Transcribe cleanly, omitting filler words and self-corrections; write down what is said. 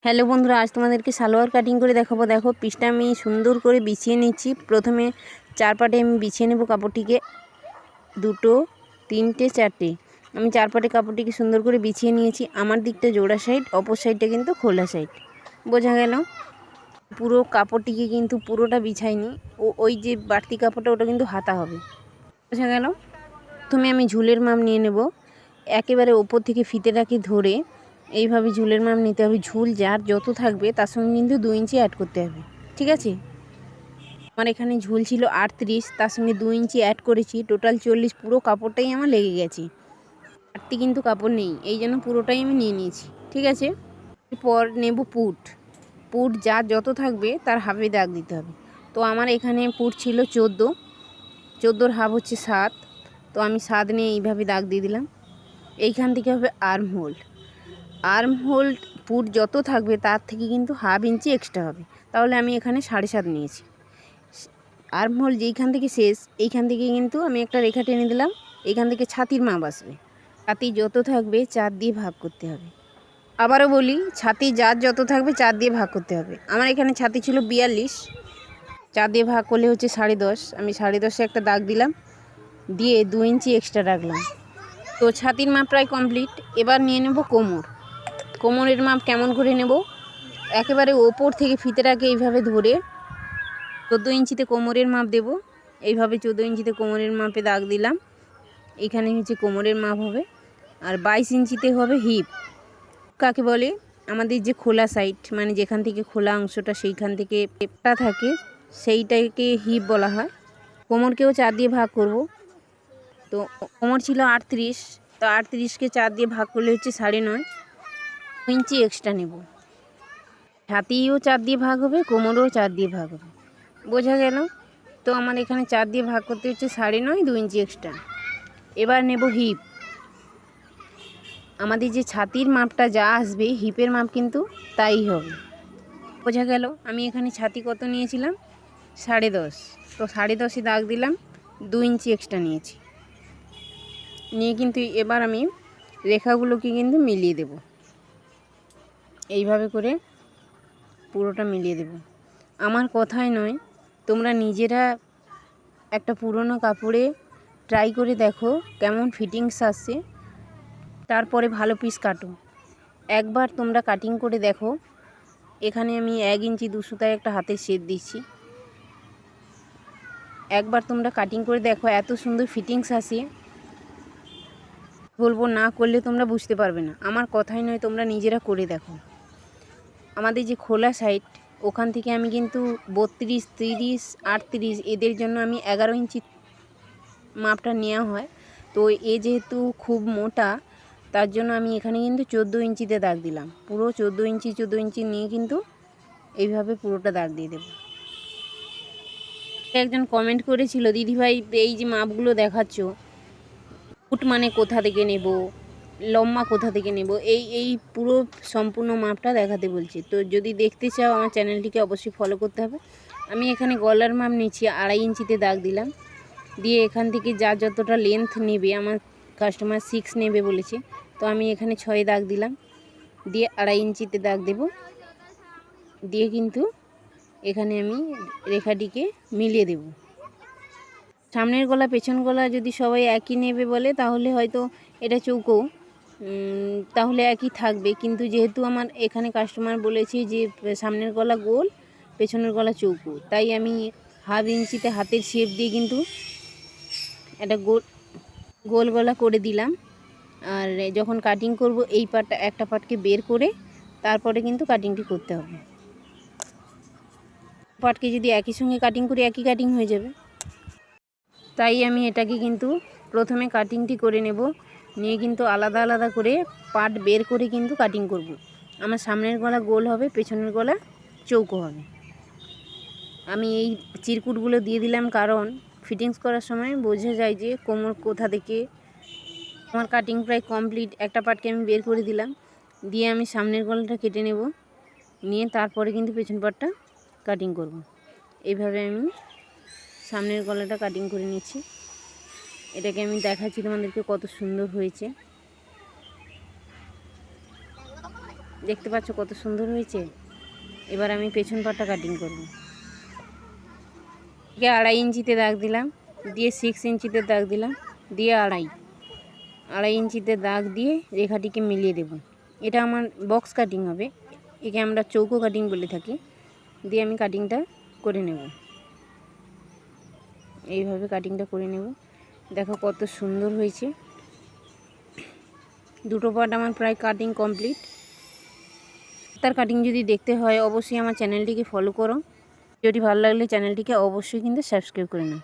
Hello বন্ধুরা, আজ তোমাদেরকে সালোয়ার কাটিং করে দেখাবো। দেখো পিসটা আমি সুন্দর করে বিছিয়ে নিচ্ছি। প্রথমে চার পাটে আমি বিছিয়ে নেব কাপড়টিকে, দুটো তিনটে চারটে। আমি চার পাটে কাপড়টিকে সুন্দর করে বিছিয়ে নিয়েছি। আমার দিকটা জোড়া সাইড, অপর সাইডটা কিন্তু খোলা সাইড। বোঝা গেল? পুরো কাপড়টিকে কিন্তু পুরোটা বিছাইনি, ওই যে বাড়তি কাপড়টা ওটা কিন্তু হাতা হবে। বোঝা গেল? প্রথমে আমি ঝুলের মাপ নিয়ে নেব। একেবারে ওপর থেকে ফিতেটাকে ধরে এইভাবে ঝুলের মাপ নিতে হবে। ঝুল যার যত থাকবে তার সঙ্গে কিন্তু 2 ইঞ্চি অ্যাড করতে হবে, ঠিক আছে? আমার এখানে ঝুল ছিল 38, তার সঙ্গে 2 ইঞ্চি অ্যাড করেছি, টোটাল 40। পুরো কাপড়টাই আমার লেগে গেছে, বাড়তি কিন্তু কাপড় নেই, এই জন্য পুরোটাই আমি নিয়ে নিয়েছি, ঠিক আছে? এরপর নেব পুট। পুট যার যত থাকবে তার হাফে দাগ দিতে হবে। তো আমার এখানে পুট ছিল 14, 14-র হাফ হচ্ছে 7, তো আমি 7 নিয়ে এইভাবে দাগ দিয়ে দিলাম। এইখান থেকে হবে arm whole. Arm whole put যত থাকবে তার থেকে কিন্তু হাফ ইঞ্চি এক্সট্রা হবে, তাহলে আমি এখানে 7.5 নিয়েছি। আর্ম হোল যেইখান থেকে শেষ, এইখান থেকে কিন্তু আমি একটা রেখা টেনে দিলাম। এইখান থেকে ছাতির মাপ আসবে। ছাতি যত থাকবে 4 দিয়ে ভাগ করতে হবে। আবারও বলি, ছাতি যার যত থাকবে 4 দিয়ে ভাগ করতে হবে। আমার এখানে ছাতি ছিল 42, 4 দিয়ে ভাগ করলে হচ্ছে 10.5। আমি 10.5-এ একটা দাগ দিলাম, দিয়ে 2 ইঞ্চি এক্সট্রা রাখলাম। তো ছাতির মাপ প্রায় কমপ্লিট। এবার নিয়ে নেব কোমর। কোমরের মাপ কেমন করে নেব? একেবারে ওপর থেকে ফিতেটাকে এইভাবে ধরে 14 ইঞ্চিতে কোমরের মাপ দেব। এইভাবে 14 ইঞ্চিতে কোমরের মাপে দাগ দিলাম। এখানে হচ্ছে কোমরের মাপ হবে। আর 22 ইঞ্চিতে হবে হিপ। কাকে বলে? আমাদের যে খোলা সাইড, মানে যেখান থেকে খোলা অংশটা সেইখান থেকে পেপটা থাকে, সেইটাকে হিপ বলা হয়। কোমরকেও 4 দিয়ে ভাগ করব। তো কোমর ছিল 38, তো 38কে 4 দিয়ে ভাগ করলে হচ্ছে 9.5 ইঞ্চি এক্সট্রা নেব। ছাতিও 4 দিয়ে ভাগ হবে, কোমরও 4 দিয়ে ভাগ হবে। বোঝা গেল? তো আমার এখানে 4 দিয়ে ভাগ করতে হচ্ছে 9.5, 2 ইঞ্চি এক্সট্রা। এবার নেব হিপ। আমাদের যে ছাতির মাপটা যা আসবে, হিপের মাপ কিন্তু তাই হবে। বোঝা গেল? আমি এখানে ছাতি কত নিয়েছিলাম? 10.5। তো 10.5-এ দাগ দিলাম, 2 ইঞ্চি এক্সট্রা নিয়েছি। নিয়ে কিন্তু এবার আমি রেখাগুলোকে কিন্তু মিলিয়ে দেব। এইভাবে করে পুরোটা মিলিয়ে দেব। আমার কথাই নয়, তোমরা নিজেরা একটা পুরনো কাপড়ে ট্রাই করে দেখো কেমন ফিটিংস আসছে, তারপরে ভালো পিস কাটো। একবার তোমরা কাটিং করে দেখো। এখানে আমি 1 ইঞ্চি 2 সুতায় একটা হাতের শেপ দিচ্ছি। একবার তোমরা কাটিং করে দেখো, এত সুন্দর ফিটিংস আসে, বলবো না করলে তোমরা বুঝতে পারবে না। আমার কথাই নয়, তোমরা নিজেরা করে দেখো। আমাদের যে খোলা সাইড, ওখান থেকে আমি কিন্তু 32, 30, 38 এদের জন্য আমি 11 ইঞ্চি মাপটা নেওয়া হয়। তো এ যেহেতু খুব মোটা, তার জন্য আমি এখানে কিন্তু 14 ইঞ্চিতে দাগ দিলাম। পুরো 14 ইঞ্চি নিয়ে কিন্তু এইভাবে পুরোটা দাগ দিয়ে দেব। একজন কমেন্ট করেছিল, দিদিভাই এই যে মাপগুলো দেখাচ্ছ, ফুট মানে কোথা থেকে নেব, লম্বা কোথা থেকে নেব, এই পুরো সম্পূর্ণ মাপটা দেখাতে বলছি। তো যদি দেখতে চাও আমার চ্যানেলটিকে অবশ্যই ফলো করতে হবে। আমি এখানে গলার মাপ নিচ্ছি, 2.5 ইঞ্চিতে দাগ দিলাম। দিয়ে এখান থেকে যা যতটা লেন্থ নেবে, আমার কাস্টমার 6 নেবে বলেছে, তো আমি এখানে 6 দাগ দিলাম। দিয়ে 2.5 ইঞ্চিতে দাগ দেব। দিয়ে কিন্তু এখানে আমি রেখাটিকে মিলিয়ে দেব। সামনের গলা পেছন গলা যদি সবাই একই নেবে বলে, তাহলে হয়তো এটা চৌকো, তাহলে একই থাকবে। কিন্তু যেহেতু আমার এখানে কাস্টমার বলেছে যে সামনের গলা গোল, পেছনের গলা চৌকো, তাই আমি হাফ ইঞ্চিতে হাতের শেপ দিয়ে কিন্তু একটা গোল গলা করে দিলাম। আর যখন কাটিং করব, এই পার্টটা একটা পার্টকে বের করে তারপরে কিন্তু কাটিংটি করতে হবে। পার্টকে যদি একই সঙ্গে কাটিং করি, একই কাটিং হয়ে যাবে। তাই আমি এটাকে কিন্তু প্রথমে কাটিংটি করে নেব, নিয়ে কিন্তু আলাদা আলাদা করে পার্ট বের করে কিন্তু কাটিং করব। আমার সামনের গলা গোল হবে, পেছনের গলা চৌকো হবে। আমি এই চিরকুটগুলো দিয়ে দিলাম, কারণ ফিটিংস করার সময় বোঝা যায় যে কোমর কোথা থেকে। আমার কাটিং প্রায় কমপ্লিট। একটা পার্টকে আমি বের করে দিলাম, দিয়ে আমি সামনের গলাটা কেটে নেব, নিয়ে তারপরে কিন্তু পেছন পার্টটা কাটিং করব। এইভাবে আমি সামনের গলাটা কাটিং করে নিচ্ছি। এটাকে আমি দেখাচ্ছি তোমাদেরকে কত সুন্দর হয়েছে। দেখতে পাচ্ছ কত সুন্দর হয়েছে। এবার আমি পেছন পাটটা কাটিং করব। একে 2.5 ইঞ্চিতে দাগ দিলাম, দিয়ে 6 ইঞ্চিতে দাগ দিলাম, দিয়ে 2.5 ইঞ্চিতে দাগ দিয়ে রেখাটিকে মিলিয়ে দেব। এটা আমার বক্স কাটিং হবে, একে আমরা চৌকো কাটিং বলে থাকি। দিয়ে আমি কাটিংটা করে নেব, এইভাবে কাটিংটা করে নেব। দেখো কত সুন্দর হয়েছে। দুটো পার্ট আমার প্রায় কাটিং কমপ্লিট। তার কাটিং যদি দেখতে হয় অবশ্যই আমার চ্যানেলটিকে ফলো করো। ভিডিওটি ভালো লাগলে চ্যানেলটিকে অবশ্যই কিন্তু সাবস্ক্রাইব করে নাও।